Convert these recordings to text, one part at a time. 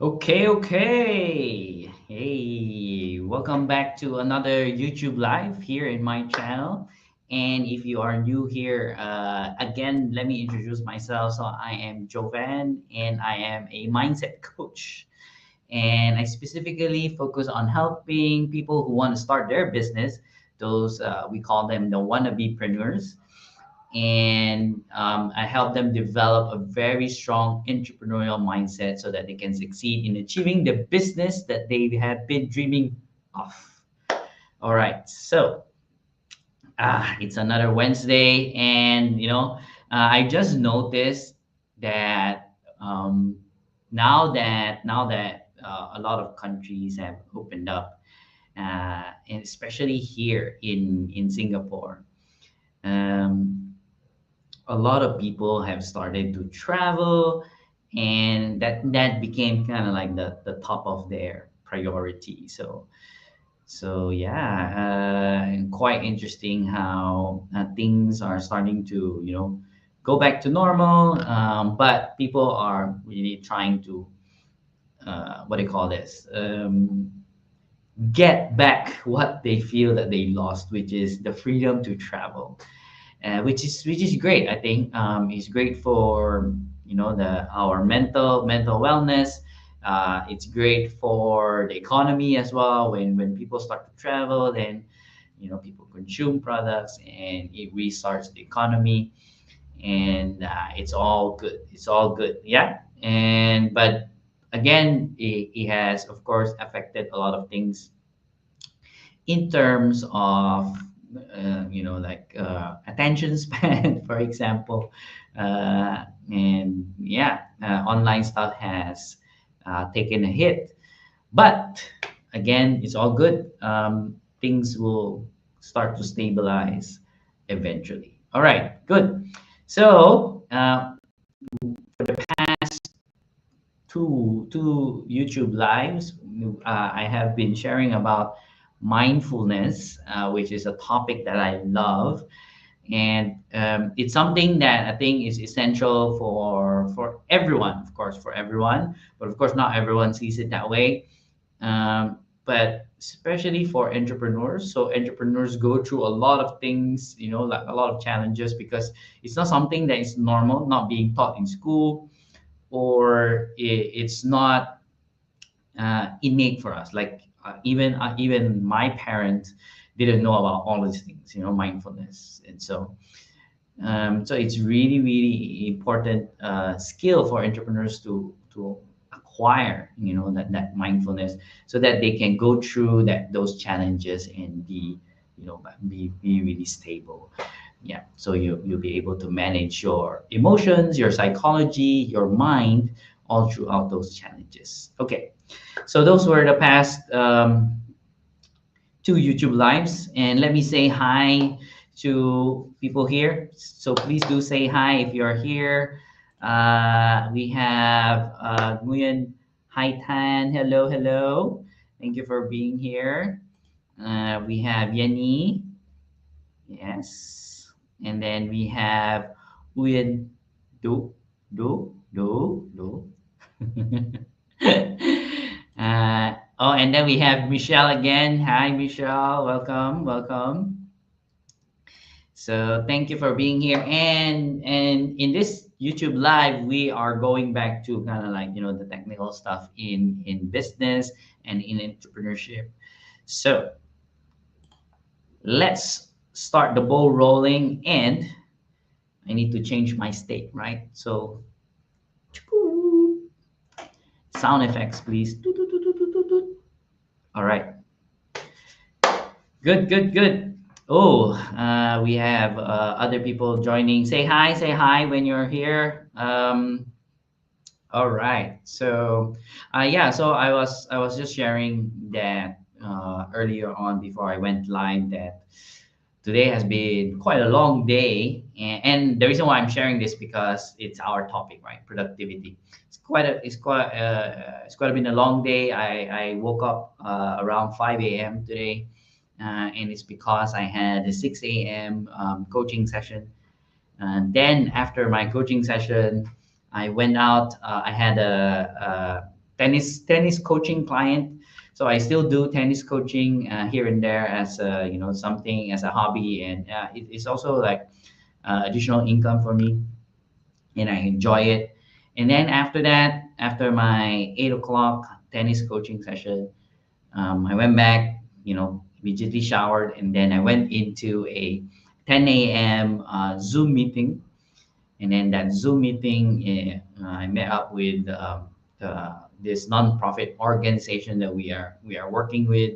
Okay. Hey, welcome back to another YouTube live here in my channel. And if you are new here, again, let me introduce myself. So I am Jovan, and I am a mindset coach. And I specifically focus on helping people who want to start their business. Those we call them the wannabepreneurs, and I help them develop a very strong entrepreneurial mindset so that they can succeed in achieving the business that they have been dreaming of. All right, so it's another Wednesday, and I just noticed that a lot of countries have opened up, and especially here in Singapore. Um, a lot of people have started to travel, and that became kind of like the top of their priority. So yeah, quite interesting how things are starting to go back to normal, but people are really trying to what do you call this, get back what they feel that they lost, which is the freedom to travel, which is great. I think it's great for the our mental wellness. It's great for the economy as well. When people start to travel, then people consume products, and it restarts the economy, and it's all good. It's all good, yeah. And but again, it has of course affected a lot of things in terms of like attention span for example, and yeah, online stuff has taken a hit, but again, it's all good. Things will start to stabilize eventually. All right, good. So past two YouTube lives, I have been sharing about mindfulness, which is a topic that I love, and it's something that I think is essential for everyone, of course, for everyone, but of course, not everyone sees it that way. But especially for entrepreneurs, so entrepreneurs go through a lot of things, like a lot of challenges, because it's not something that is normal, not being taught in school, or it's not innate for us. Like even my parents didn't know about all these things, mindfulness, and so it's really really important skill for entrepreneurs to acquire, that mindfulness, so that they can go through those challenges and be really stable. Yeah, so you'll be able to manage your emotions, your psychology, your mind, all throughout those challenges. Okay, so those were the past two YouTube lives, and let me say hi to people here. So please do say hi if you're here. We have Nguyen Haitan. Hello, hello. Thank you for being here. We have Yenny. Yes. And then we have Uyen Do Do. And then we have Michelle again. Hi, Michelle. Welcome, welcome. So thank you for being here. And in this YouTube live, we are going back to kind of like the technical stuff in business and in entrepreneurship. So let's start the ball rolling, and I need to change my state, right? So sound effects, please. All right. Good, good, good. Oh, we have other people joining. Say hi when you're here. All right. So, yeah. So I was just sharing that earlier on before I went live, that today has been quite a long day, and the reason why I'm sharing this, because it's our topic, right? Productivity. It's quite been a long day. I woke up around 5 a.m. today, and it's because I had a 6 a.m. Coaching session. And then after my coaching session, I went out. I had tennis coaching client. So I still do tennis coaching here and there as something as a hobby, and it's also like additional income for me, and I enjoy it. And then after that, after my 8 o'clock tennis coaching session, I went back, immediately showered, and then I went into a 10 a.m. Zoom meeting. And then that Zoom meeting, I met up with this nonprofit organization that we are working with.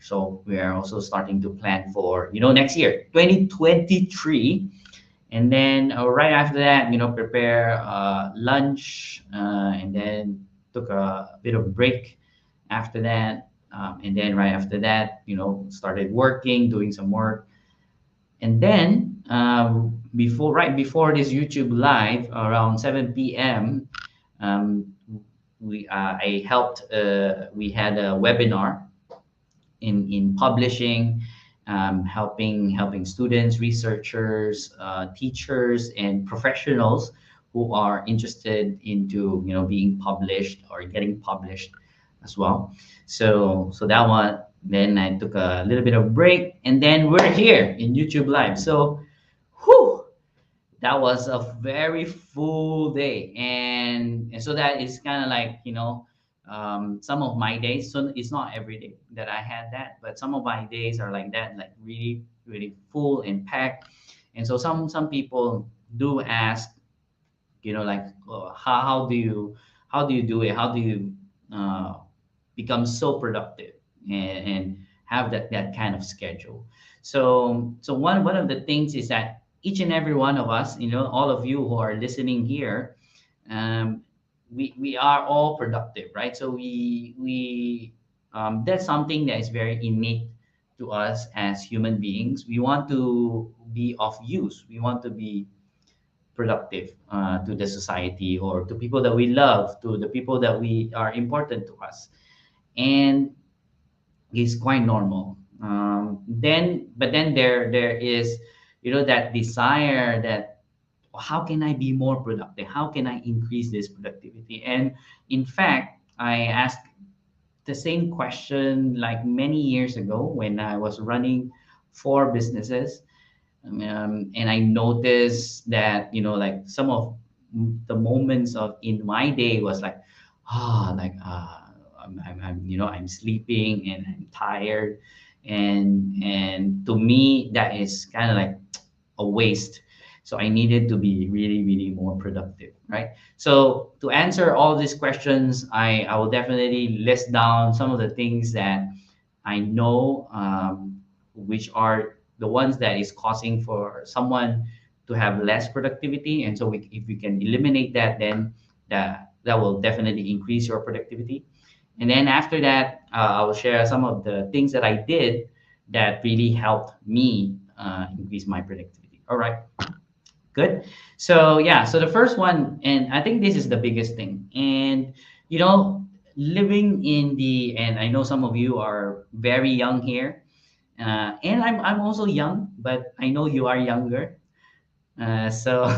So we are also starting to plan for next year, 2023. And then right after that, prepare lunch, and then took a bit of break after that. And then right after that, started working, doing some work. And then right before this YouTube live around 7 p.m., um, I helped. We had a webinar in publishing, helping students, researchers, teachers, and professionals who are interested into being published or getting published as well. So that one. Then I took a little bit of break, and then we're here in YouTube Live. So, whew, that was a very full day, and so that is kind of like some of my days. So it's not every day that I had that, but some of my days are like that, like really really full and packed. And so some people do ask, like, oh, how do you do it, how do you uh, become so productive, and have that kind of schedule. So one of the things is that each and every one of us, all of you who are listening here, um, we are all productive, right? So we that's something that is very innate to us as human beings. We want to be of use, we want to be productive to the society, or to people that we love, to the people that we are important to us. And it's quite normal. But then there is, that desire that, how can I be more productive? How can I increase this productivity? And in fact, I asked the same question like many years ago when I was running 4 businesses. And I noticed that, like some of the moments of in my day was like, like I'm sleeping and I'm tired, and to me that is kind of like a waste. So I needed to be really really more productive, right? So to answer all these questions, I will definitely list down some of the things that I know, which are the ones that is causing for someone to have less productivity. And so if we can eliminate that, then that will definitely increase your productivity. And then after that, I will share some of the things that I did that really helped me increase my productivity. All right, good. So yeah, so the first one, and I think this is the biggest thing, and you know, living in the, and I know some of you are very young here, and I'm also young, but I know you are younger. So,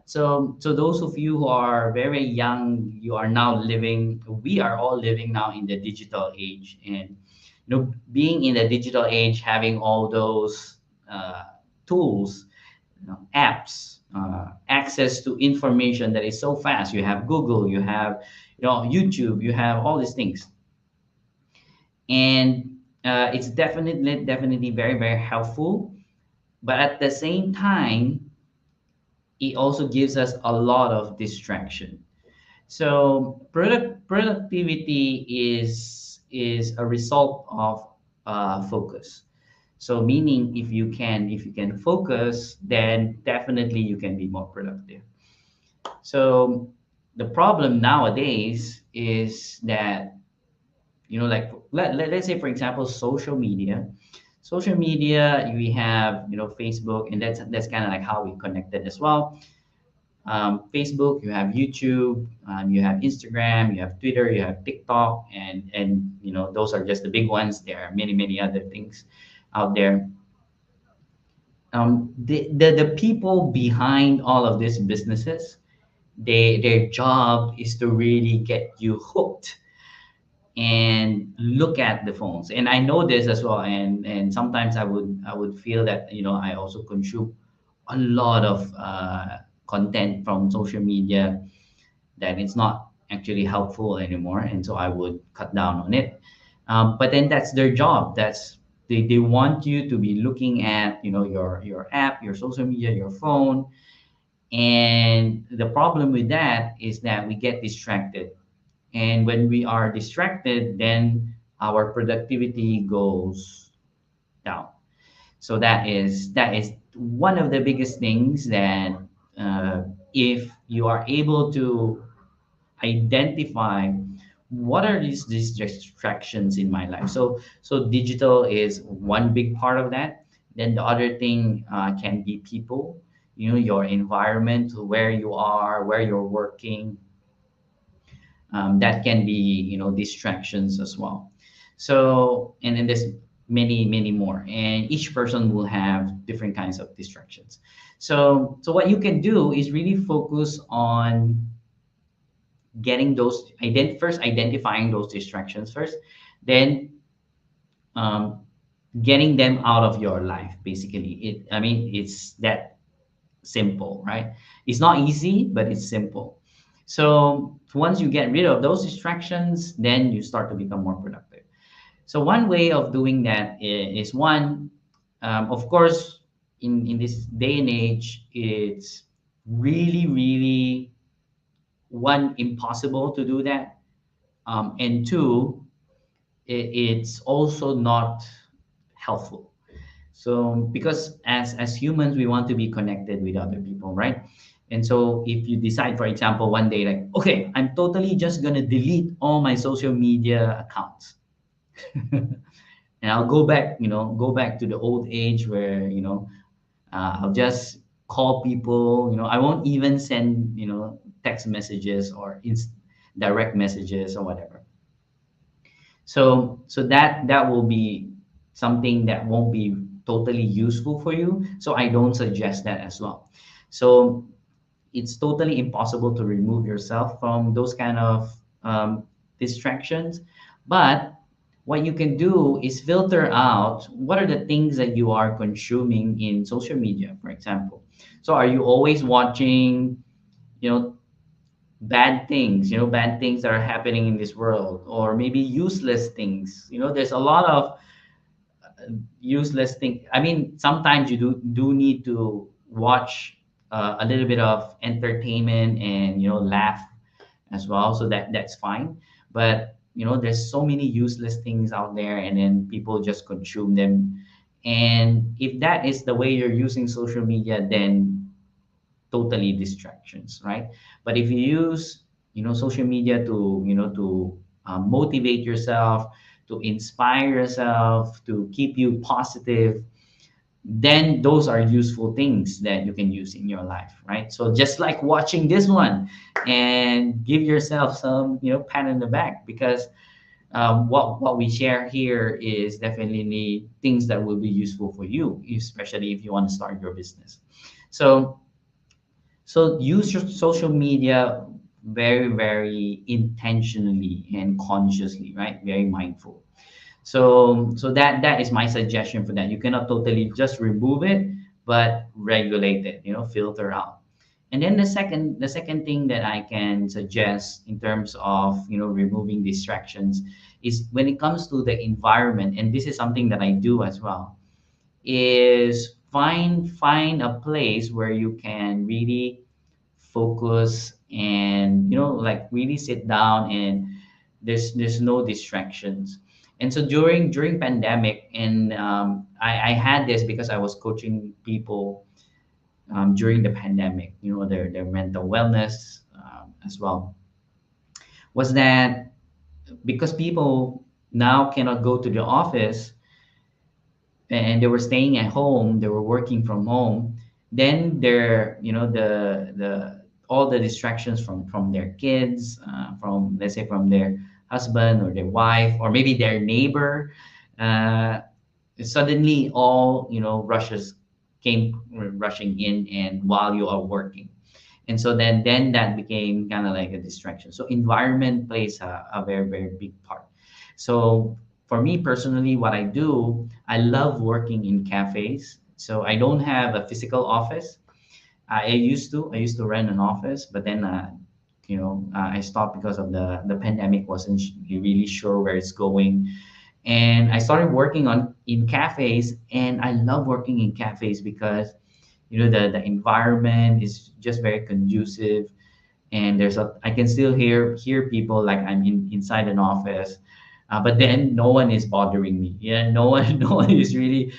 so those of you who are very young, you are now living. We are all living now in the digital age, and being in the digital age, having all those tools, apps, access to information that is so fast. You have Google, you have YouTube, you have all these things, and it's definitely very very helpful. But at the same time, it also gives us a lot of distraction. So productivity is a result of focus. So meaning, if you can focus, then definitely you can be more productive. So the problem nowadays is that, like let's say for example, social media, we have Facebook, and that's kind of like how we connected as well. Facebook, you have YouTube, you have Instagram, you have Twitter, you have TikTok, and those are just the big ones. There are many many other things out there. The people behind all of these businesses, their job is to really get you hooked and look at the phones. And I know this as well, and sometimes I would feel that, I also consume a lot of content from social media that it's not actually helpful anymore, and so I would cut down on it. But then that's their job. They want you to be looking at, your app, your social media, your phone. And the problem with that is that we get distracted, and when we are distracted, then our productivity goes down. So that is one of the biggest things that, if you are able to identify what are these distractions in my life. So digital is one big part of that. Then the other thing can be people, your environment, where you are, where you're working. That can be, distractions as well. So, and then there's many more, and each person will have different kinds of distractions. So what you can do is really focus on getting those first identifying those distractions first, then um, getting them out of your life. Basically, it's that simple, right? It's not easy, but it's simple. So once you get rid of those distractions, then you start to become more productive. So one way of doing that is one, of course, in this day and age, it's really one, impossible to do that, and two, it's also not helpful. So because as humans, we want to be connected with other people, right? And so if you decide, for example, one day, like, okay, I'm totally just gonna delete all my social media accounts, and I'll go back to the old age where, I'll just call people. I won't even send, text messages or direct messages or whatever. So that will be something that won't be totally useful for you. So I don't suggest that as well. So it's totally impossible to remove yourself from those kind of distractions. But what you can do is filter out what are the things that you are consuming in social media, for example. So are you always watching, you know, bad things that are happening in this world, or maybe useless things? There's a lot of useless thing. I mean, sometimes you do need to watch a little bit of entertainment and, laugh as well. So that's fine. But there's so many useless things out there, and then people just consume them. And if that is the way you're using social media, then totally distractions, right? But if you use, social media to, motivate yourself, to inspire yourself, to keep you positive, then those are useful things that you can use in your life, right? So just like watching this one, and give yourself some, pat on the back, because what we share here is definitely things that will be useful for you, especially if you want to start your business. So so use your social media very, very intentionally and consciously, right? Very mindful. So that is my suggestion for that. You cannot totally just remove it, but regulate it, filter out. And then the second thing that I can suggest in terms of, removing distractions, is when it comes to the environment, and this is something that I do as well, is find a place where you can really focus, and, like, really sit down, and there's no distractions. And so during pandemic, and I had this because I was coaching people during the pandemic, their mental wellness, as well, was that because people now cannot go to the office, and they were staying at home, they were working from home, then they're, the all the distractions from their kids, from, let's say, from their husband or their wife, or maybe their neighbor, uh, suddenly all, rushes came rushing in, and while you are working. And so then that became kind of like a distraction. So environment plays a very, very big part. So for me personally, what I do, I love working in cafes. So I don't have a physical office. I used to rent an office, but then I stopped because of the pandemic. Wasn't really sure where it's going, and I started working on in cafes, and I love working in cafes because the environment is just very conducive, and I can still hear people like I'm inside an office, but then no one is bothering me. Yeah, no one no one is really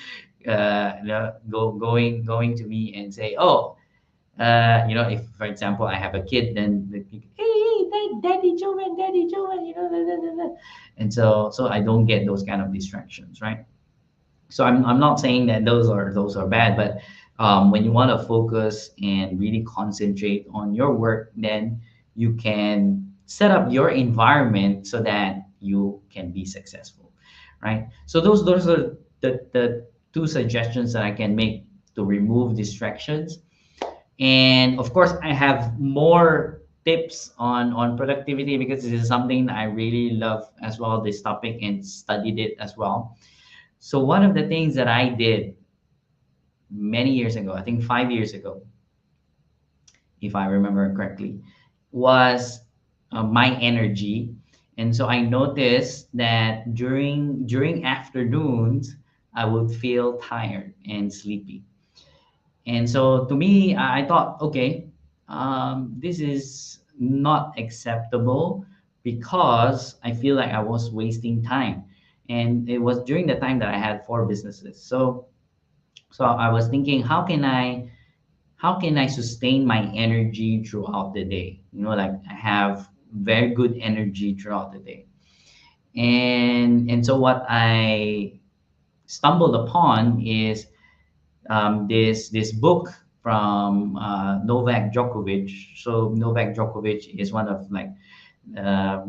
going to me and say, oh, if for example I have a kid, then hey, daddy Jovan, daddy Jovan, da, da, da, da. And so I don't get those kind of distractions, right? So I'm not saying that those are bad, but when you want to focus and really concentrate on your work, then you can set up your environment so that you can be successful, right? So those are the two suggestions that I can make to remove distractions. And of course, I have more tips on productivity, because this is something I really love as well, this topic, and studied it as well. So one of the things that I did many years ago, I think 5 years ago, if I remember correctly, was my energy. And so I noticed that during afternoons, I would feel tired and sleepy. And so to me, I thought, okay, this is not acceptable, because I feel like I was wasting time. And it was during the time that I had four businesses. So I was thinking, how can I sustain my energy throughout the day? Like I have very good energy throughout the day. And so what I stumbled upon is this book from Novak Djokovic. So Novak Djokovic is one of like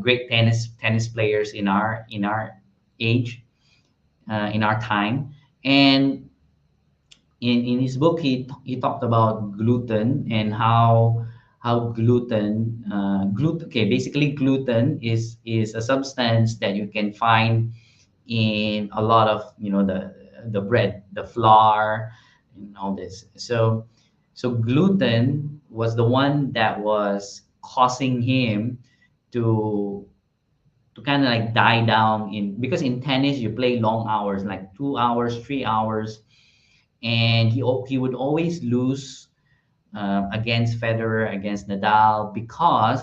great tennis players in our age, in our time. And in his book, he talked about gluten, and how gluten, okay, basically gluten is a substance that you can find in a lot of the bread, the flour, and all this. So gluten was the one that was causing him to kind of like die down, because in tennis you play long hours, like 2 hours, 3 hours, and he would always lose against Federer, against Nadal, because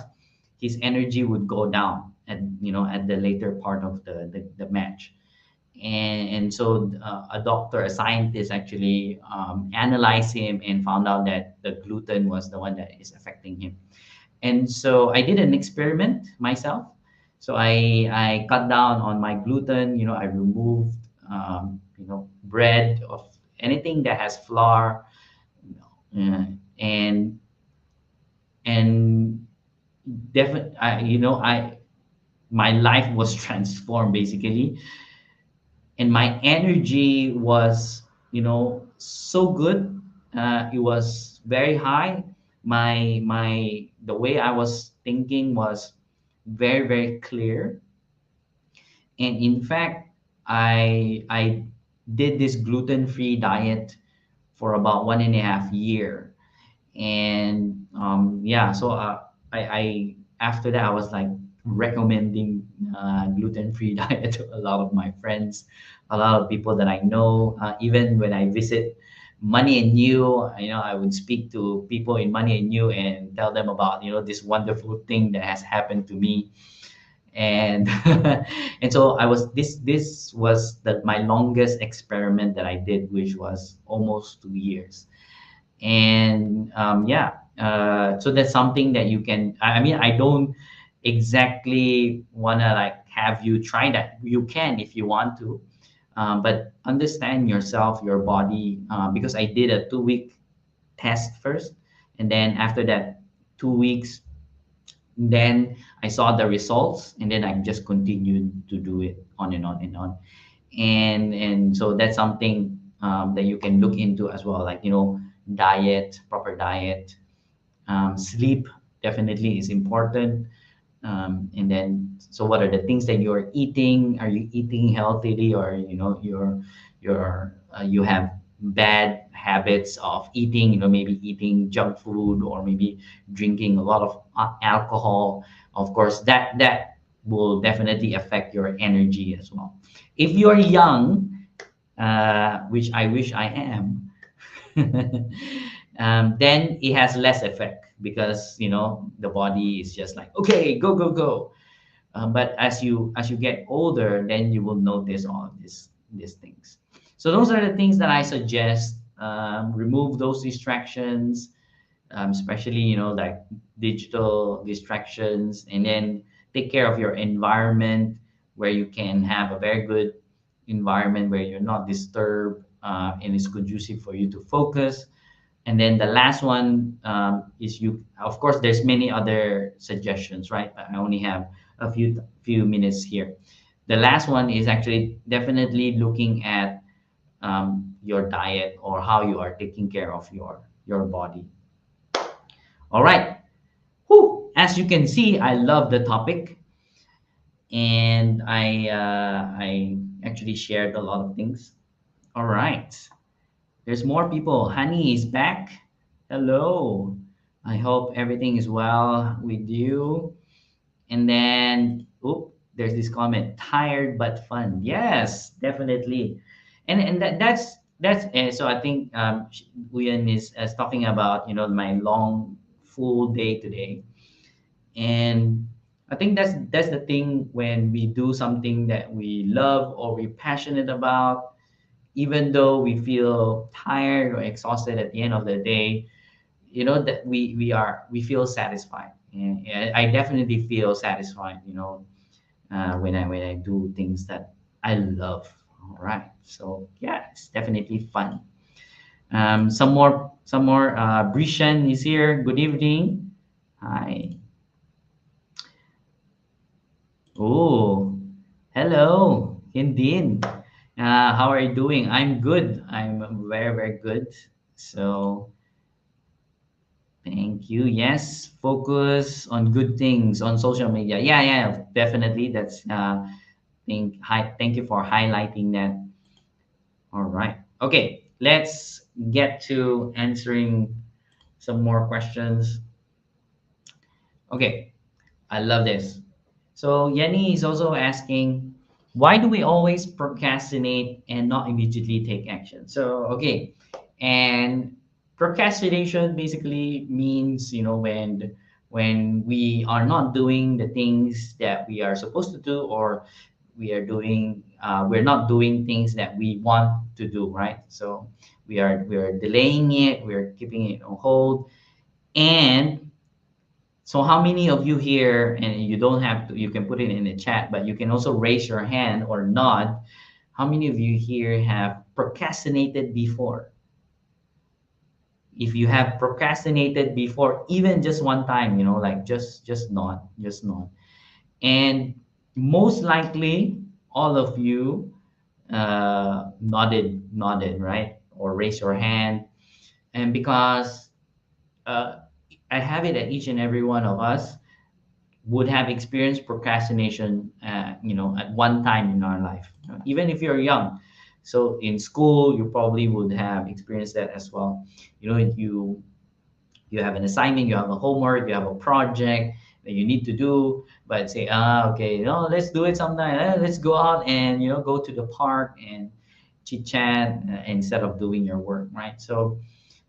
his energy would go down at the later part of the match. And so a doctor, a scientist, actually analyzed him and found out that the gluten was the one that is affecting him. And so I did an experiment myself. So I cut down on my gluten. I removed bread, of anything that has flour, and and definitely, I my life was transformed basically, and my energy was so good. It was very high. My the way I was thinking was very, very clear. And in fact, I did this gluten-free diet for about 1.5 year. And yeah, so I after that I was like recommending gluten-free diet to a lot of my friends, a lot of people that I know. Even when I visit Money and You, I would speak to people in Money and You and tell them about this wonderful thing that has happened to me. And and so this was my longest experiment that I did, which was almost 2 years. And yeah, so that's something that you can, I mean, I don't exactly want to like have you try that. You can if you want to, but understand yourself, your body, because I did a 2 week test first, and then after that 2 weeks, then I saw the results, and then I just continued to do it on and on and on. And so that's something that you can look into as well, like diet, proper diet, Sleep definitely is important. And then, so what are the things that you're eating? Are you eating healthily, or you have bad habits of eating? Maybe eating junk food, or maybe drinking a lot of alcohol. Of course, that will definitely affect your energy as well. If you're young, which I wish I am, then it has less effect, because the body is just like, okay, go go go. But as you get older, then you will notice all these things. So those are the things that I suggest. Remove those distractions, especially like digital distractions, and then take care of your environment, where you can have a very good environment where you're not disturbed, and it's conducive for you to focus. And then the last one, is, you of course there's many other suggestions, right? I only have a few minutes here. The last one is actually definitely looking at your diet, or how you are taking care of your body. All right. Whew. As you can see, I love the topic, and I actually shared a lot of things. All right. There's more people. Honey is back. Hello. I hope everything is well with you. And then, there's this comment: tired but fun. Yes, definitely. And that's so I think Uyan is talking about my long full day today. And I think that's the thing, when we do something that we love or we're passionate about, even though we feel tired or exhausted at the end of the day, that we feel satisfied. And I definitely feel satisfied, when I do things that I love. All right, so yeah, it's definitely fun. Some more Brishan is here. Good evening. Hi. Oh, hello, Indeed. How are you doing? I'm good. I'm very, very good. So, thank you. Yes, focus on good things on social media. Yeah, yeah, definitely. Thank you for highlighting that. All right. Okay, let's get to answering some more questions. Okay, I love this. So Yenny is also asking, why do we always procrastinate and not immediately take action? So okay, and procrastination basically means, when we are not doing the things that we are supposed to do, or we're not doing things that we want to do, right? So we are delaying it, we're keeping it on hold. And so how many of you here, and you don't have to, you can put it in the chat, but you can also raise your hand or nod. How many of you here have procrastinated before? If you have procrastinated before, even just one time, like just nod, just nod. And most likely all of you nodded, right? Or raise your hand. And because uh, I have it at each and every one of us would have experienced procrastination, at one time in our life, even if you're young. So in school, you probably would have experienced that as well. You have an assignment, you have a homework, you have a project that you need to do, but say, okay, let's do it sometime. Let's go out and go to the park and chit chat, instead of doing your work, right? So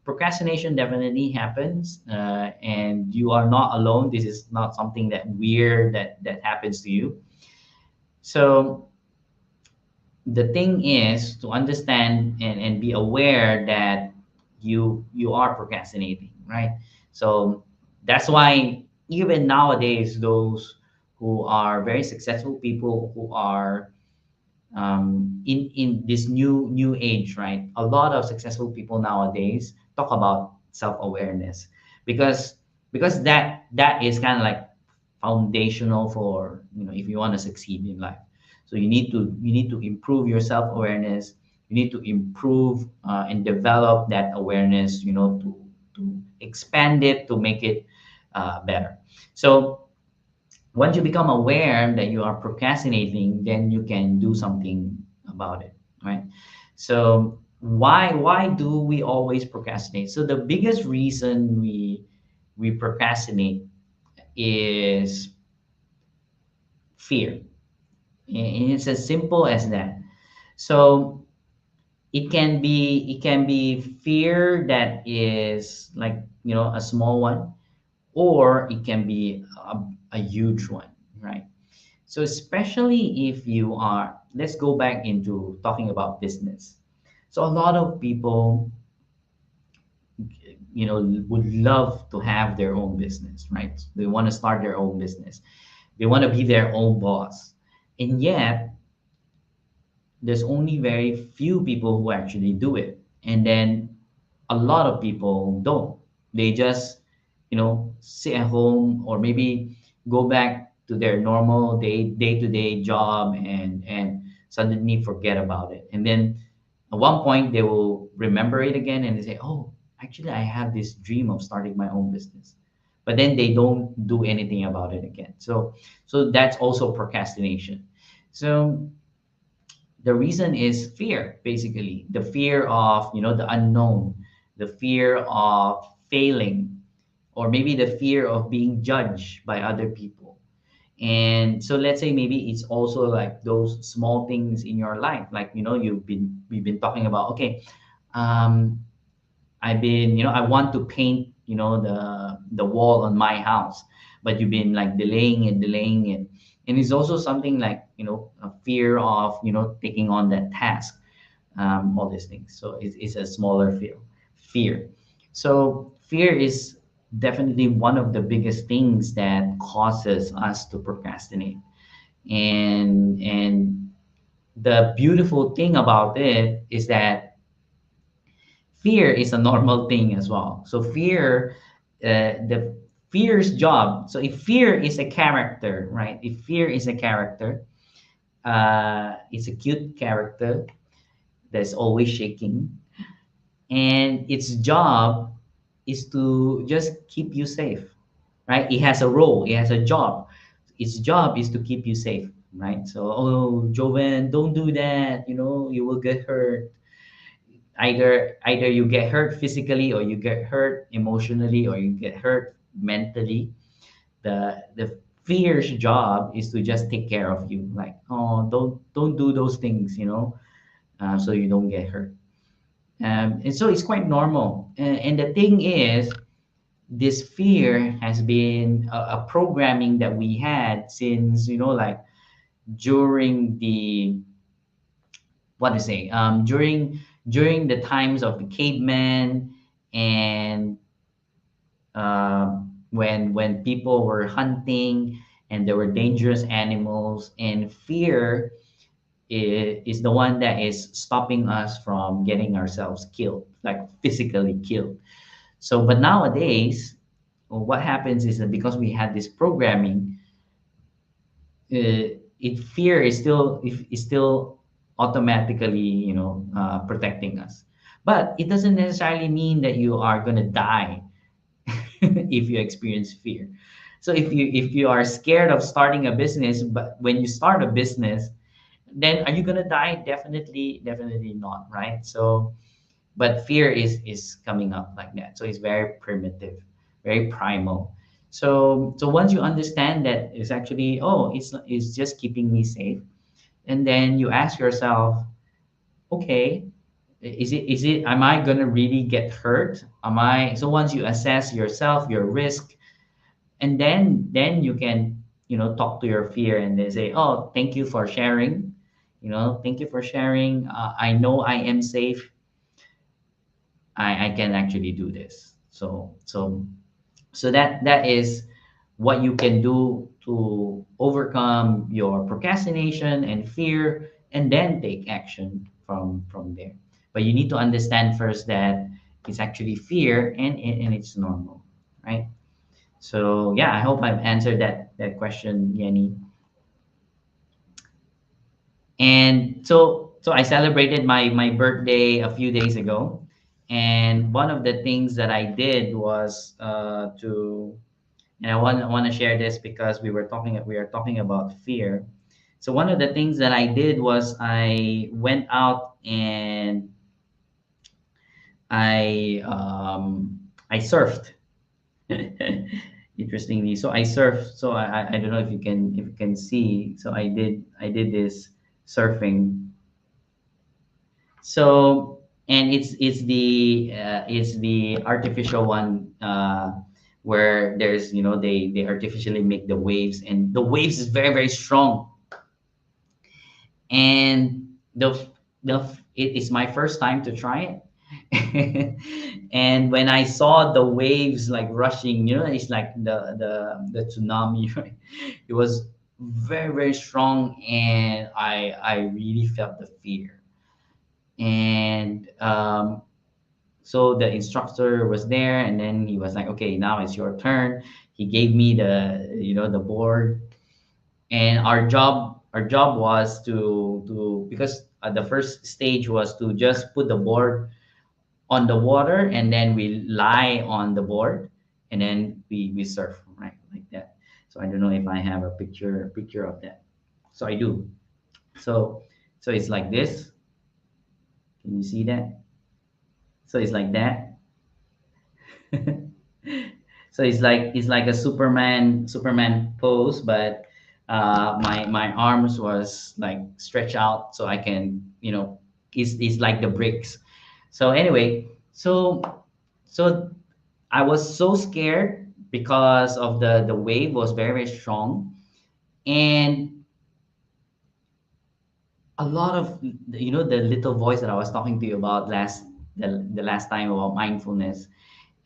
procrastination definitely happens, and you are not alone. This is not something that weird that happens to you. So the thing is to understand and be aware that you are procrastinating, right? So that's why even nowadays, those who are very successful people, who are in this new age, right? A lot of successful people nowadays talk about self-awareness, because that is kind of like foundational for, if you want to succeed in life. So you need to improve your self-awareness. You need to improve, and develop that awareness, to expand it to make it better. So once you become aware that you are procrastinating, then you can do something about it, right? So why do we always procrastinate? So the biggest reason we procrastinate is fear. And it's as simple as that. So it can be fear that is like, a small one, or it can be a huge one, right? So especially if you are, let's go back into talking about business. So a lot of people, would love to have their own business, right? They want to start their own business. They want to be their own boss. And yet, there's only very few people who actually do it. And then a lot of people don't. They just, sit at home, or maybe go back to their normal day-to-day job, and suddenly forget about it. And then at one point they will remember it again, and they say, "Oh, actually I have this dream of starting my own business." But then they don't do anything about it again. So that's also procrastination. So the reason is fear, basically the fear of, the unknown, the fear of failing, or maybe the fear of being judged by other people. And so let's say maybe it's also like those small things in your life, like, we've been talking about, okay, um I want to paint, the wall on my house, but you've been like delaying it. And it's also something like, a fear of, taking on that task, all these things. So it's a smaller fear. So fear is definitely one of the biggest things that causes us to procrastinate. And the beautiful thing about it is that fear is a normal thing as well. So the fear's job. So if fear is a character, right? If fear is a character, it's a cute character that's always shaking, and its job is to just keep you safe, right? It has a role, it has a job. Its job is to keep you safe, right? So, oh, Jovan, don't do that. You will get hurt. Either you get hurt physically, or you get hurt emotionally, or you get hurt mentally. The fear's job is to just take care of you, like, oh, don't do those things, so you don't get hurt. And so it's quite normal. And the thing is, this fear has been a programming that we had since, like, during the, what to say, during the times of the cavemen, and when people were hunting, and there were dangerous animals, and fear is the one that is stopping us from getting ourselves killed, like physically killed. So, but nowadays, what happens is that because we had this programming, it fear is still automatically, protecting us. But it doesn't necessarily mean that you are gonna die if you experience fear. So if you are scared of starting a business, but when you start a business, then are you gonna die? Definitely not, right? So, but fear is coming up like that. So it's very primitive, very primal. So once you understand that it's actually, oh, it's just keeping me safe, and then you ask yourself, okay, is it am I gonna really get hurt? Am I So once you assess yourself, your risk, and then you can, talk to your fear, and they say, oh, thank you for sharing, thank you for sharing. I know I am safe. I can actually do this. So that is what you can do to overcome your procrastination and fear, and then take action from there. But you need to understand first that it's actually fear, and it's normal, right? So yeah, I hope I've answered that question, Yenny. And so I celebrated my birthday a few days ago, And one of the things that I did was to, and I want to share this because we are talking about fear. So one of the things that I did was I went out and I surfed. Interestingly, so I surfed. So I don't know if you can see. So I did this surfing. So, and it's the artificial one, where there's, they artificially make the waves, and the waves is very very strong. And it is my first time to try it. And when I saw the waves like rushing, it's like the tsunami, right? It was very very strong, and I really felt the fear. And so the instructor was there, and then he was like, okay, now it's your turn. He gave me the board, and our job was to because the first stage was to just put the board on the water, and then we lie on the board, and then we surf, right, like that. So I don't know if I have a picture of that. So I do. So so it's like this. Can you see that? So it's like that. So it's like a Superman pose, but my arms was like stretched out so I can, it's like the bricks. So anyway, so I was so scared because of the wave was very very strong. And a lot of, the little voice that I was talking to you about the last time about mindfulness,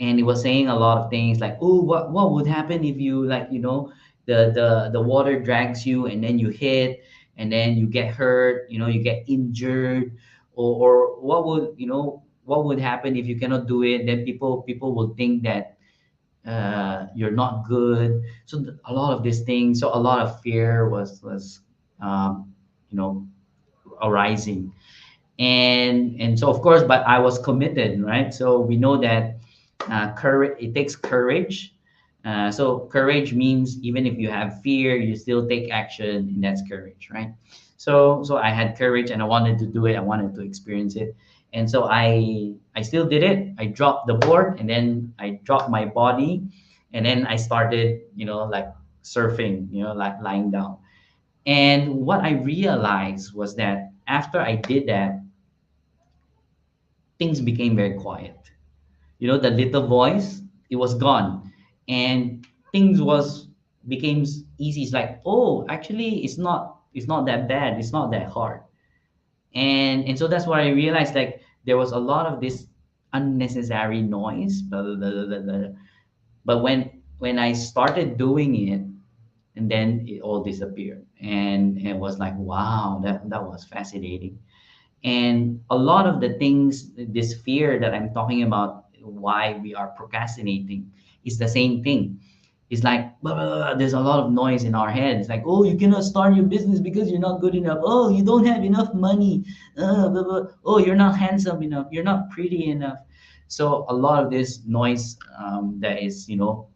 and it was saying a lot of things like, oh, what would happen if you, like, the water drags you, and then you hit, and then you get hurt, you get injured. Or what would happen if you cannot do it, then people will think that you're not good. So a lot of these things, so a lot of fear was um, you know arising. And so, of course, but I was committed, right? So we know that courage, it takes courage. So courage means even if you have fear, you still take action, and that's courage, right? So I had courage, and I wanted to do it. I wanted to experience it. And so I still did it. I dropped the board, and then I dropped my body, and then I started, like surfing, like lying down. And what I realized was that after I did that, things became very quiet. The little voice, it was gone, and things was became easy. It's like, oh, actually, it's not that bad. It's not that hard. And so that's what I realized. Like, there was a lot of this unnecessary noise, blah, blah, blah, blah, blah, blah. But when I started doing it, and then it all disappeared, and it was like, wow, that was fascinating. And a lot of the things, this fear that I'm talking about, why we are procrastinating, is the same thing. It's like, blah, blah, blah, there's a lot of noise in our head. It's like, oh, you cannot start your business because you're not good enough. Oh, you don't have enough money. Blah, blah. Oh, you're not handsome enough. You're not pretty enough. So a lot of this noise, that is,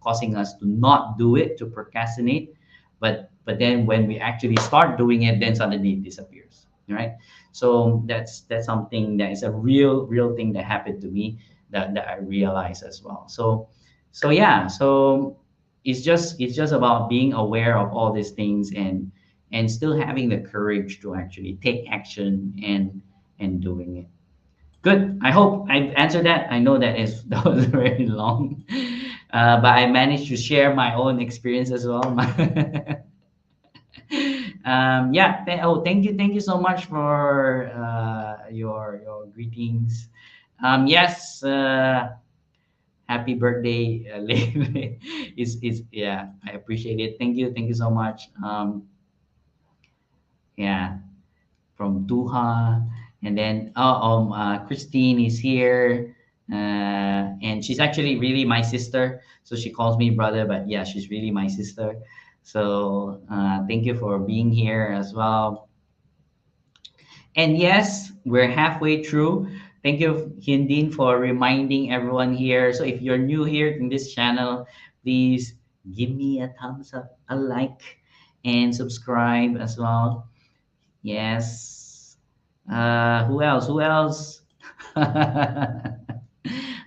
causing us to not do it, to procrastinate. But then when we actually start doing it, then suddenly it disappears, right? So that's something that is a real thing that happened to me, that I realized as well. So yeah, so it's just about being aware of all these things, and still having the courage to actually take action, and doing it. Good. I hope I've answered that. I know that is that was very long, but I managed to share my own experience as well. Yeah. Thank you so much for your greetings. Yes. Happy birthday, Lele. Is Yeah. I appreciate it. Thank you so much. Yeah, from Duha. And then, Christine is here, and she's actually really my sister. So she calls me brother, but yeah, she's really my sister. So thank you for being here as well. And yes, we're halfway through. Thank you, Hindin, for reminding everyone here. So if you're new here in this channel, please give me a thumbs up, a like, and subscribe as well. Yes. Who else? Who else?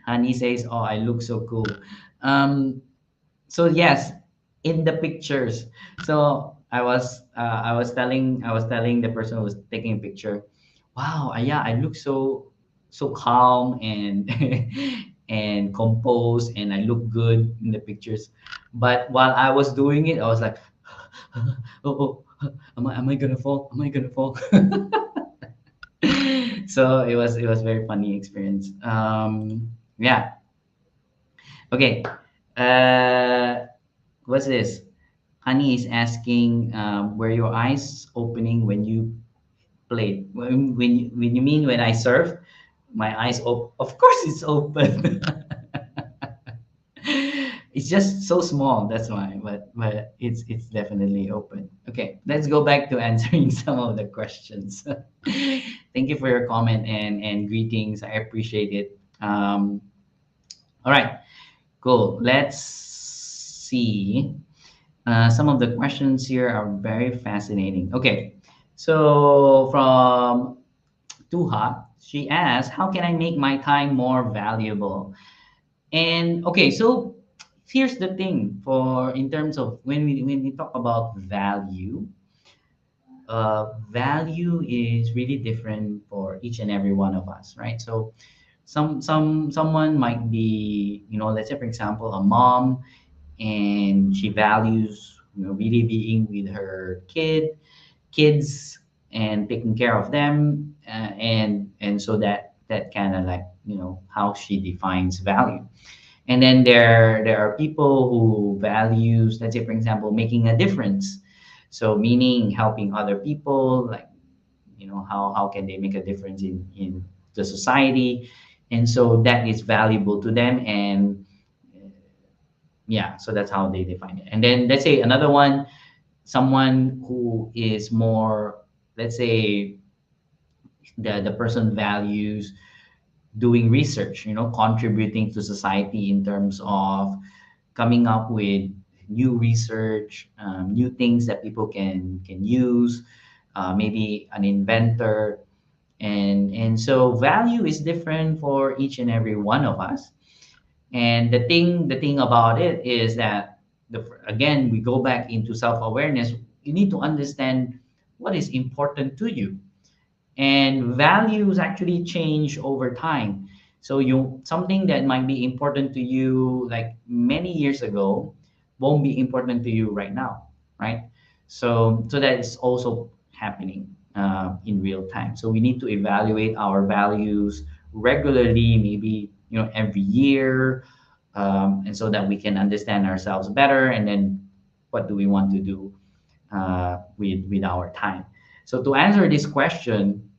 Honey says, "Oh, I look so cool." Um, so yes, in the pictures. So I was telling the person who was taking a picture, wow, yeah, I look so calm and and composed, and I look good in the pictures. But while I was doing it, I was like, oh, am I gonna fall? Am I gonna fall? So it was very funny experience. Yeah. Okay. Uh, what's this? Honey is asking, were your eyes opening when you played? When you mean when I surf, my eyes open. Of course, it's open. It's just so small. That's why. But it's definitely open. Okay, let's go back to answering some of the questions. Thank you for your comment and greetings. I appreciate it. All right, cool. Let's see. Some of the questions here are very fascinating. Okay, so from Tuha, she asked, "How can I make my time more valuable?" And okay, so here's the thing: for in terms of when we talk about value, value is really different for each and every one of us, right? So someone might be, let's say for example, a mom, and she values, really being with her kids and taking care of them, and so that kind of like, how she defines value. And then there are people who values, let's say for example, making a difference. So meaning helping other people, like, how can they make a difference in the society. And so that is valuable to them. And yeah, so that's how they define it. And then let's say another one, someone who is more, let's say, the person values doing research, contributing to society in terms of coming up with new research, new things that people can use, maybe an inventor. And so value is different for each and every one of us. And the thing about it is that, again, we go back into self-awareness. You need to understand what is important to you, and values actually change over time. So something that might be important to you like many years ago won't be important to you right now, right? So that is also happening in real time. So we need to evaluate our values regularly, maybe every year, and so that we can understand ourselves better, and then what do we want to do with our time. So to answer this question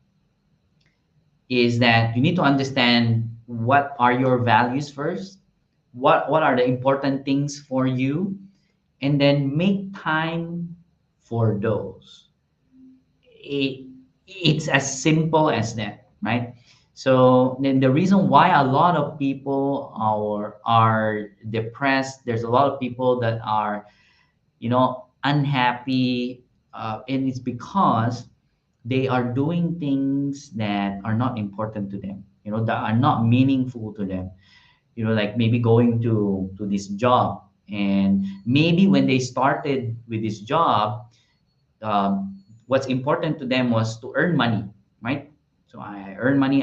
is that you need to understand what are your values first, what are the important things for you, and then make time for those. It's as simple as that, right? So then the reason why a lot of people are depressed, there's a lot of people that are, unhappy, and it's because they are doing things that are not important to them, that are not meaningful to them. Like maybe going to this job, and maybe when they started with this job, what's important to them was to earn money, right? So I earn money,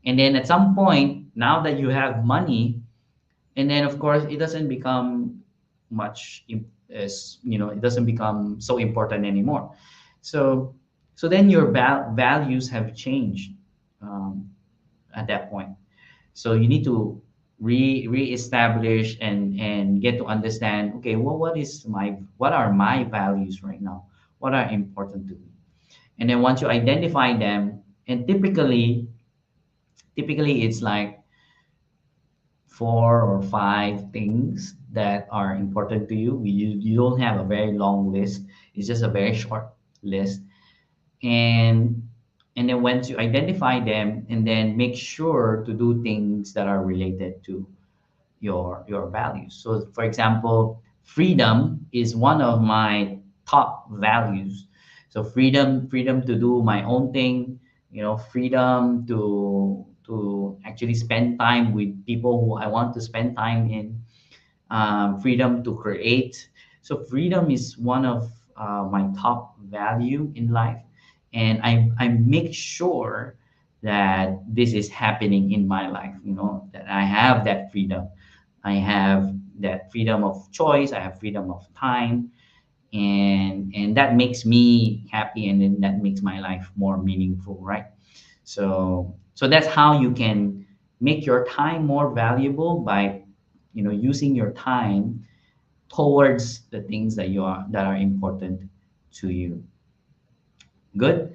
and then at some point, now that you have money, and then of course it doesn't become much as it doesn't become so important anymore. So so then your values have changed, um, at that point. So you need to reestablish and get to understand, okay, well, what are my values right now, what are important to me. And then once you identify them, and typically it's like 4 or 5 things that are important to you. You don't have a very long list. It's just a very short list. And And then once you identify them, and then make sure to do things that are related to your values. So for example, freedom is one of my top values. So freedom to do my own thing, freedom to actually spend time with people who I want to spend time in, freedom to create. So freedom is one of my top value in life, and I make sure that this is happening in my life. That I have that freedom. I have that freedom of choice. I have freedom of time, and that makes me happy, and then that makes my life more meaningful, right? So that's how you can make your time more valuable by using your time towards the things that are important to you. Good.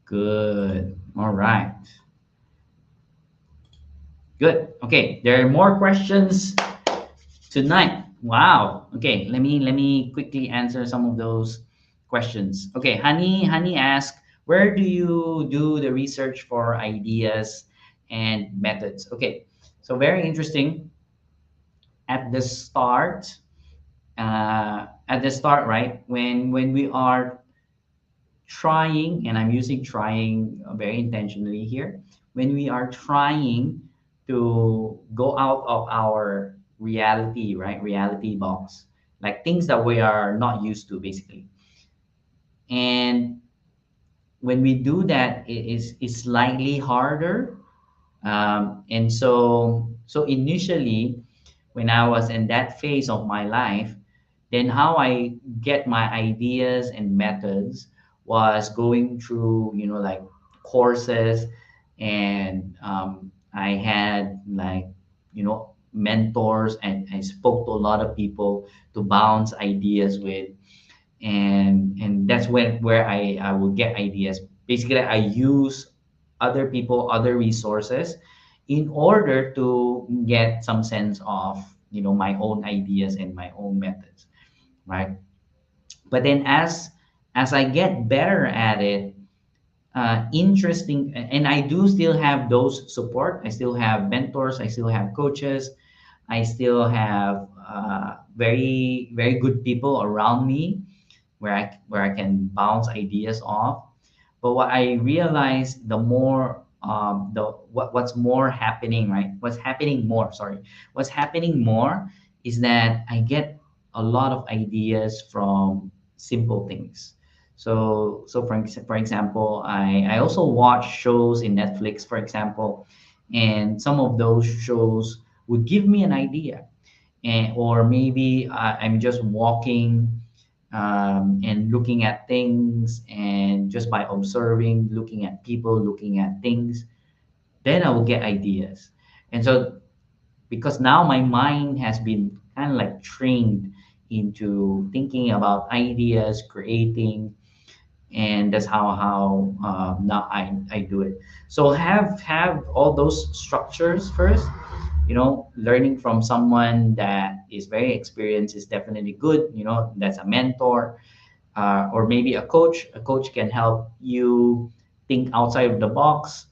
Good. All right. Good. Okay, there are more questions tonight. Wow. Okay, let me quickly answer some of those questions. Okay, Honey asked, where do you do the research for ideas and methods? Okay, so very interesting. At the start, right, when we are trying, and I'm using trying very intentionally here, when we are trying to go out of our reality, right, reality box, like things that we are not used to, basically. And when we do that, it's slightly harder. And so initially, when I was in that phase of my life, then how I get my ideas and methods was going through, like courses, and I had, like, mentors, and I spoke to a lot of people to bounce ideas with, and that's where I will get ideas. Basically, I use other people, other resources, in order to get some sense of my own ideas and my own methods, right? But then as I get better at it, interesting, and I do still have those support. I still have mentors, I still have coaches, I still have very very good people around me, where I can bounce ideas off. But what I realized, the more what's more happening, right? What's happening more is that I get a lot of ideas from simple things. So for example, I also watch shows in Netflix, for example, and some of those shows would give me an idea, or maybe I'm just walking, and looking at things, and just by observing, looking at people, looking at things, then I will get ideas. And so, because now my mind has been kind of like trained into thinking about ideas, creating, and that's how now I do it. So have all those structures first. Learning from someone that is very experienced is definitely good. That's a mentor, or maybe a coach. A coach can help you think outside of the box.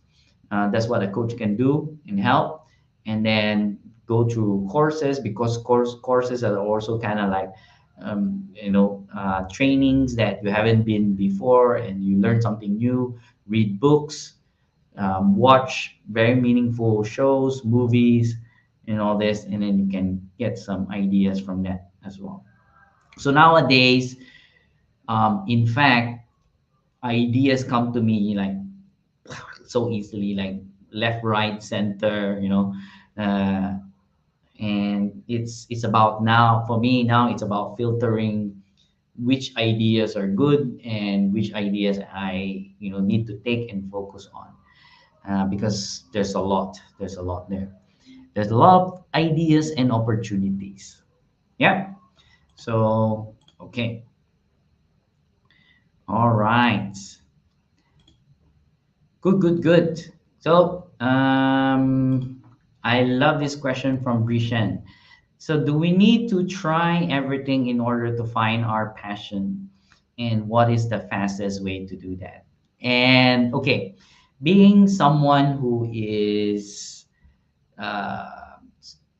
That's what a coach can do and help. And then go through courses, because courses are also kind of like trainings that you haven't been before, and you learn something new. Read books, watch very meaningful shows, movies, and all this, and then you can get some ideas from that as well. So nowadays, in fact, ideas come to me like so easily, like left, right, center, and it's about, now for me, now it's about filtering which ideas are good and which ideas I need to take and focus on, because there's a lot there. There's a lot of ideas and opportunities. Yeah. So okay. All right. Good, good, good. So, I love this question from Grishan. So, do we need to try everything in order to find our passion? And what is the fastest way to do that? And okay, being someone who is uh,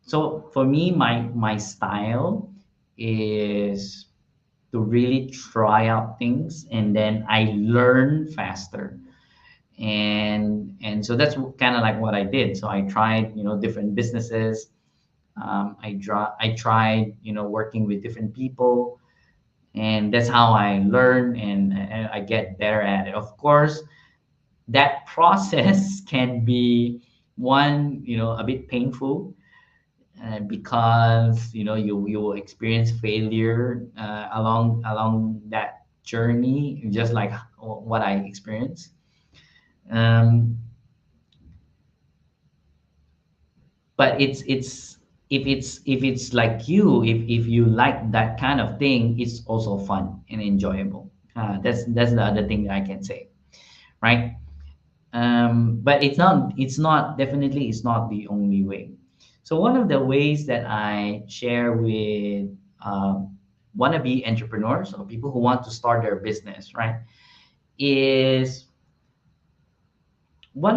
so for me, my style is to really try out things, and then I learn faster. And so that's kind of like what I did. So I tried, different businesses. I tried, working with different people, and that's how I learn, and I get better at it. Of course, that process can be one, a bit painful, because you will experience failure along that journey, just like what I experienced. Um, but it's if it's like if you like that kind of thing, it's also fun and enjoyable. That's the other thing that I can say, right? But it's not definitely it's not the only way. So one of the ways that I share with wannabe entrepreneurs or people who want to start their business, right, is I'm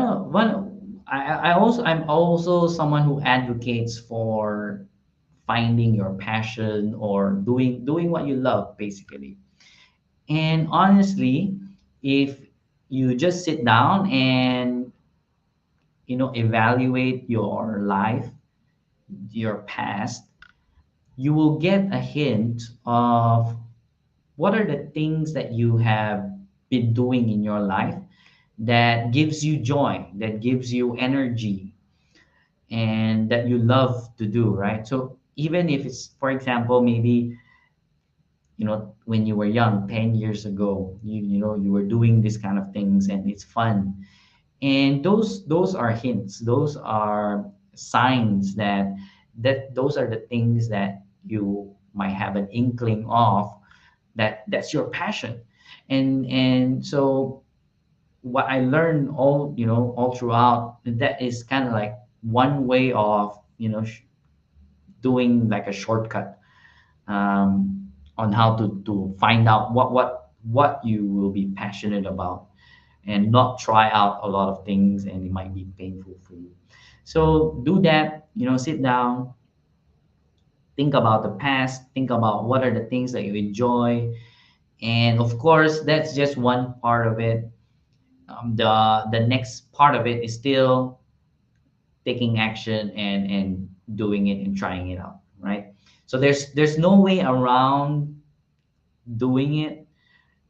also someone who advocates for finding your passion or doing what you love, basically. And honestly, if you just sit down and evaluate your life, your past, you will get a hint of what are the things that you have been doing in your life that gives you joy, that gives you energy, and that you love to do, right? So even if it's, for example, maybe when you were young, 10 years ago, you were doing these kind of things and it's fun. And those are hints, those are signs that those are the things that you might have an inkling of, that's your passion. And so what I learned all throughout, that is kind of like one way of doing like a shortcut, on how to find out what you will be passionate about, and not try out a lot of things, and it might be painful for you. So do that, sit down, think about the past, think about what are the things that you enjoy. And of course, that's just one part of it. The next part of it is still taking action and doing it and trying it out, right? So there's no way around doing it,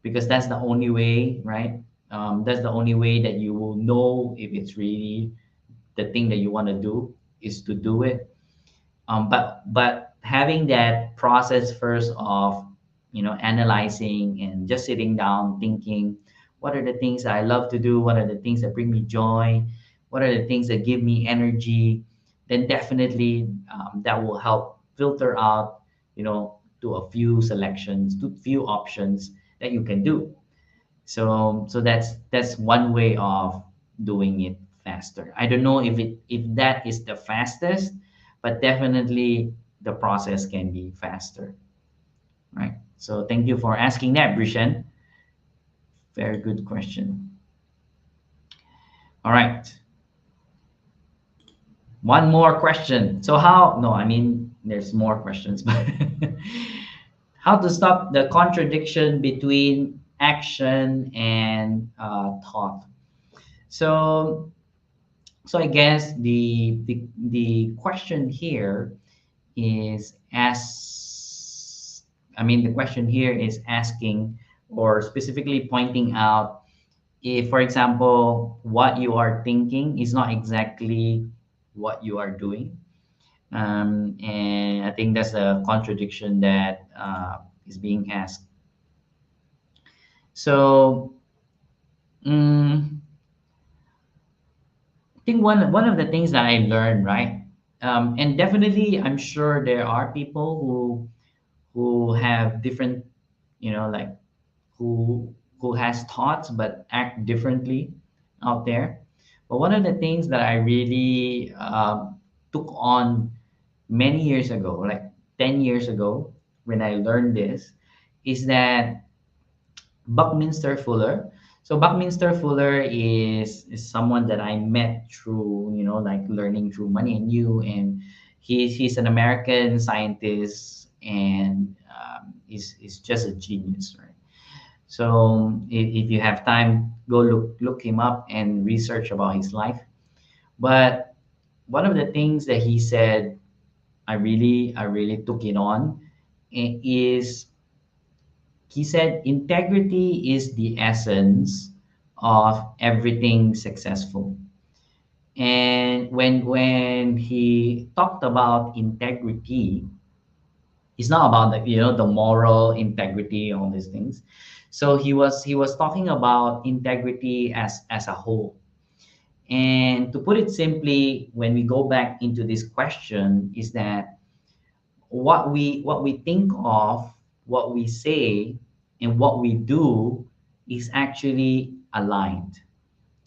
because that's the only way, right? That's the only way that you will know if it's really the thing that you want to do, is to do it. But having that process first of analyzing and just sitting down thinking, what are the things that I love to do, what are the things that bring me joy, what are the things that give me energy, then definitely, that will help filter out, to a few selections, to few options that you can do. So that's one way of doing it faster. I don't know if that is the fastest, but definitely the process can be faster, right? So thank you for asking that, Brishan. Very good question. All right, one more question. So how? No, I mean there's more questions, but how to stop the contradiction between action and thought? So So I guess the question here is the question here is asking, or specifically pointing out, if, for example, what you are thinking is not exactly what you are doing. And I think that's a contradiction that is being asked. So, mm I think one of the things that I learned, right, and definitely I'm sure there are people who have different, like, who has thoughts but act differently out there. But one of the things that I really took on many years ago, like 10 years ago, when I learned this, is that Buckminster Fuller. So Buckminster Fuller is someone that I met through, like learning through Money and You, and he's an American scientist, and is just a genius, right? So if you have time, go look him up and research about his life. But one of the things that he said, I really took it on, is he said integrity is the essence of everything successful. And when he talked about integrity, it's not about the moral integrity, all these things. So he was talking about integrity as a whole. And to put it simply, when we go back into this question, is that what we think of, what we say, and what we do is actually aligned.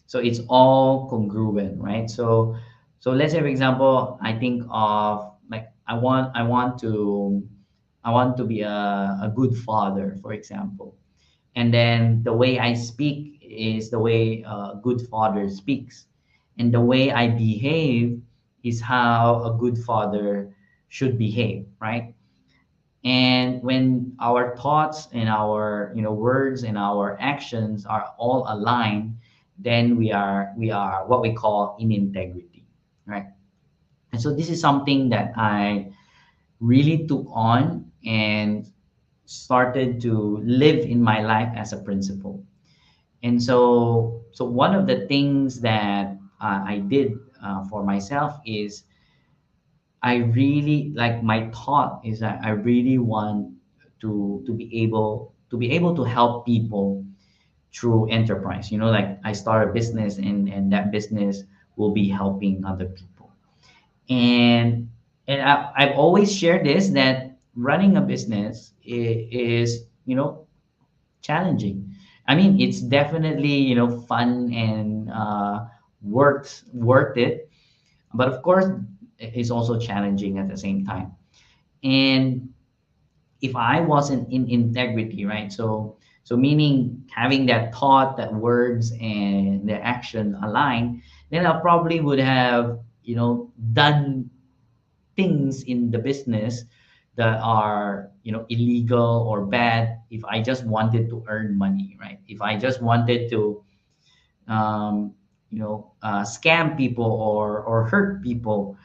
So it's all congruent, right? So let's say, for example, I think of, like, I want to be a good father, for example. And then the way I speak is the way a good father speaks, and the way I behave is how a good father should behave, right? And when our thoughts and our words and our actions are all aligned, then we are what we call in integrity, right? And so this is something that I really took on and started to live in my life as a principle. And so one of the things that I did for myself is, I really, like, my thought is that I really want to be able to help people through enterprise. Like, I start a business, and that business will be helping other people. And I've always shared this, that running a business is challenging. I mean, it's definitely fun and worth it, but of course it's also challenging at the same time. And if I wasn't in integrity, right? So meaning having that thought, that words and the action align, then I probably would have done things in the business that are illegal or bad, if I just wanted to earn money, right? If I just wanted to scam people or hurt people.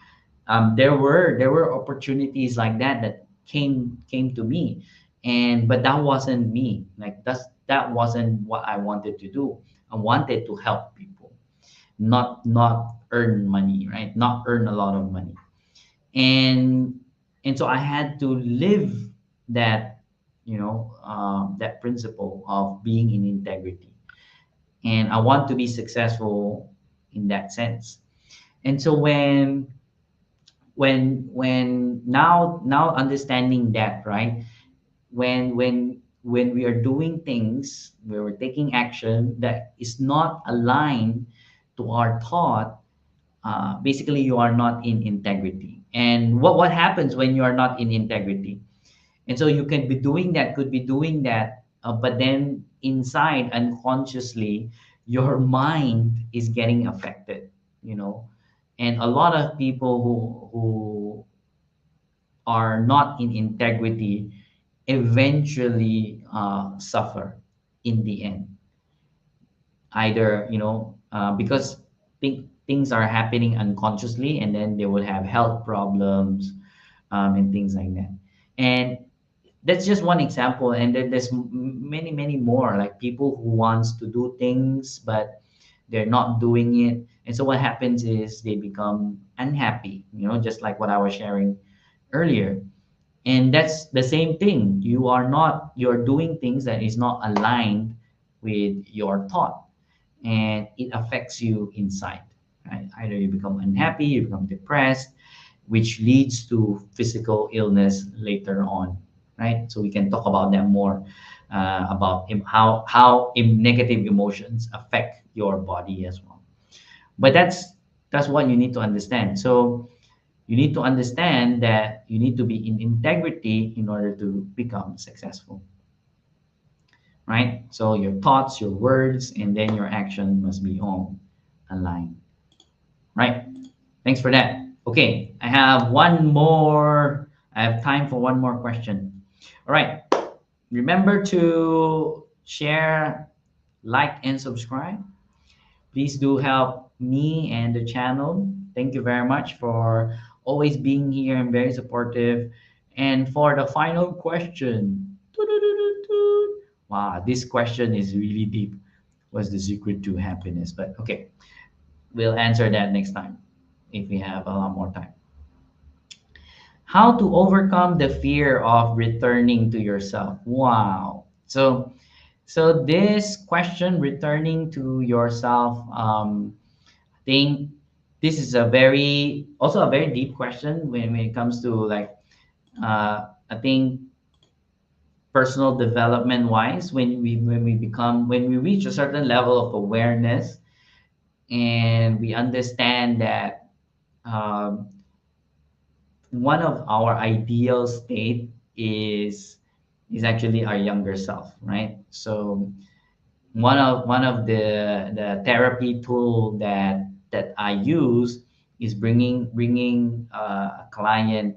There were opportunities like that came to me, and but that wasn't me. Like, that wasn't what I wanted to do. I wanted to help people, not earn money, right? Not earn a lot of money. And and so I had to live that that principle of being in integrity, and I want to be successful in that sense. And so when now understanding that, right? When we are doing things, where we're taking action that is not aligned to our thought, basically you are not in integrity. And what happens when you are not in integrity? And so you can be doing that, could be doing that, but then inside, unconsciously, your mind is getting affected, you know. And a lot of people who are not in integrity eventually suffer in the end, either because things are happening unconsciously, and then they will have health problems, and things like that. And that's just one example, and then there's many more, like people who wants to do things but they're not doing it. And so what happens is they become unhappy, just like what I was sharing earlier. And that's the same thing, you're doing things that is not aligned with your thought, and it affects you inside, right? Either you become unhappy, you become depressed, which leads to physical illness later on, right? So we can talk about that more, about how negative emotions affect your body as well. But that's what you need to understand. So you need to understand that you need to be in integrity in order to become successful. right? So your thoughts, your words, and then your action must be on aligned, right? Thanks for that. Okay, I have one more. I have time for one more question. All right. Remember to share, like, and subscribe. Please do help me and the channel. Thank you very much for always being here and very supportive. And for the final question, wow, this question is really deep. What's the secret to happiness? But okay, we'll answer that next time if we have a lot more time. How to overcome the fear of returning to yourself? Wow. So this question, returning to yourself, I think this is a very also a very deep question when it comes to like I think personal development wise, when we reach a certain level of awareness and we understand that um, one of our ideal state is actually our younger self, right? So one of the therapy tool that I use is bringing a client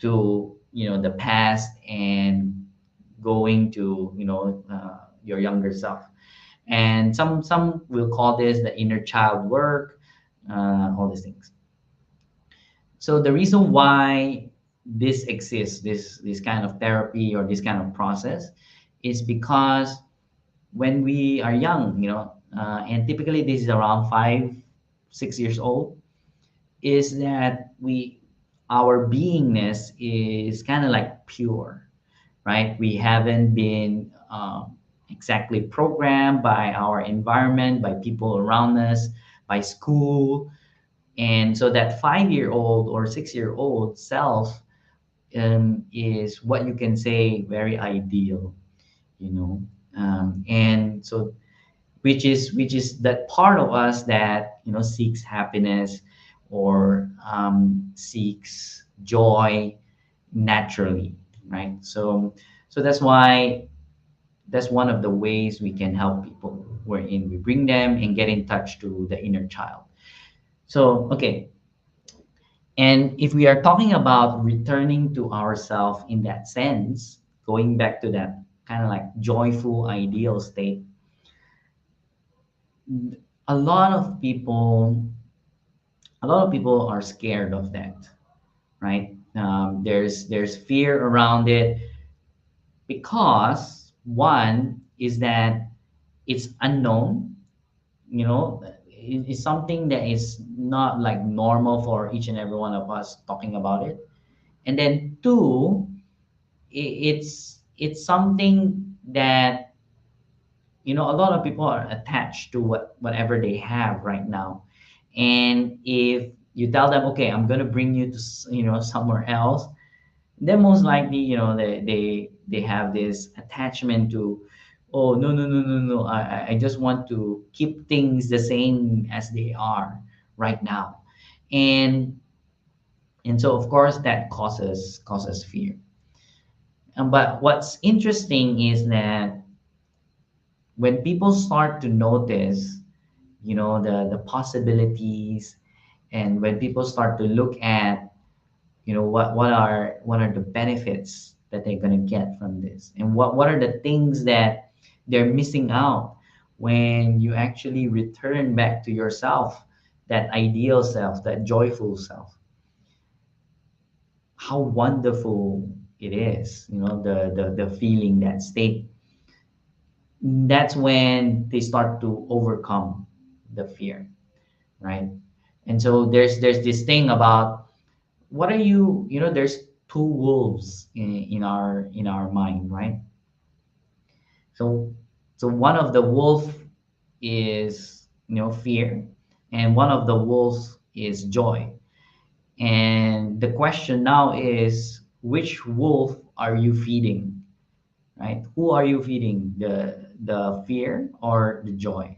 to the past and going to your younger self, and some will call this the inner child work, all these things. So the reason why this exists, this kind of therapy or this kind of process, is because when we are young, and typically this is around 5, 6 years old, is that our beingness is kind of like pure, right? We haven't been exactly programmed by our environment, by people around us, by school. And so that 5 year old or 6 year old self is what you can say very ideal, you know. And so which is that part of us that seeks happiness or seeks joy naturally, right? So that's one of the ways we can help people, wherein we bring them and get in touch to the inner child. So okay, and if we are talking about returning to ourself in that sense, going back to that kind of like joyful ideal state, a lot of people a lot of people are scared of that, right? There's fear around it because one is that it's unknown, it's something that is not like normal for each and every one of us talking about it. And then two, it's something that a lot of people are attached to whatever they have right now. And if you tell them, okay, I'm going to bring you to somewhere else, then most likely they have this attachment to, oh, no, no, no, no, no, I just want to keep things the same as they are right now. And and so of course that causes fear. But what's interesting is that when people start to notice the possibilities, and when people start to look at what are the benefits that they're going to get from this, and what are the things that they're missing out when you actually return back to yourself, that ideal self, that joyful self, how wonderful it is, the feeling, that state. That's when they start to overcome the fear, right? And so there's this thing about, what are there's two wolves in our mind, right? So so one of the wolf is fear, and one of the wolves is joy. And the question now is, which wolf are you feeding, right? Who are you feeding, the fear or the joy?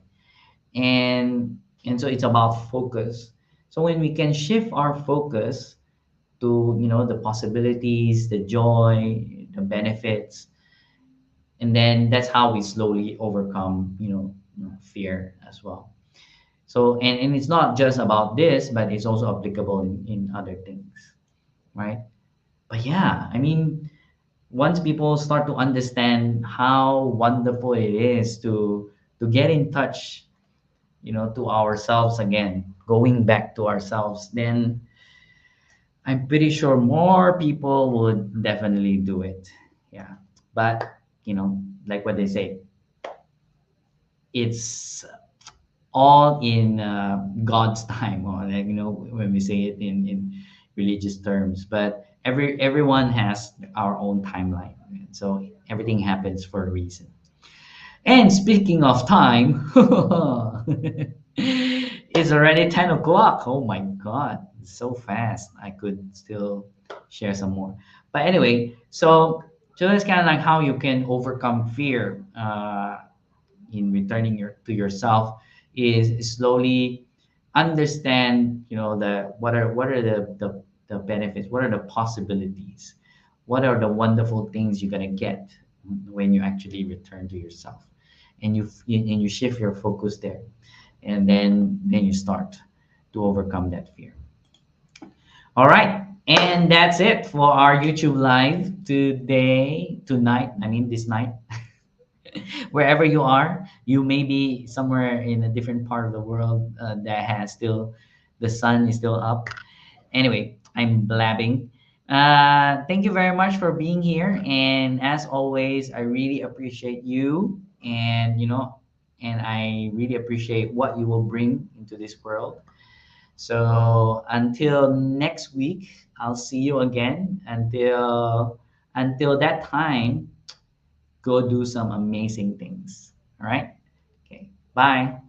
And so it's about focus. So when we can shift our focus to the possibilities, the joy, the benefits, And then that's how we slowly overcome, fear as well. So, and it's not just about this, but it's also applicable in other things, right? But yeah, I mean, once people start to understand how wonderful it is to get in touch, to ourselves again, going back to ourselves, then I'm pretty sure more people would definitely do it. Yeah. But, like what they say, it's all in God's time, or like, when we say it in religious terms. But everyone has our own timeline, so everything happens for a reason. And speaking of time, it's already 10 o'clock. Oh my God, it's so fast. I could still share some more. But anyway, so that's kind of like how you can overcome fear in returning to yourself is slowly understand, the what are the benefits, what are the possibilities, what are the wonderful things you're gonna get when you actually return to yourself, and you shift your focus there, and then you start to overcome that fear. All right, and that's it for our YouTube live tonight, I mean this night. Wherever you are, you may be somewhere in a different part of the world that has still, the sun is still up. Anyway, I'm blabbing. Thank you very much for being here, and as always, I really appreciate you, and and I really appreciate what you will bring into this world. So until next week, I'll see you again. Until that time, go do some amazing things. All right? Okay. Bye.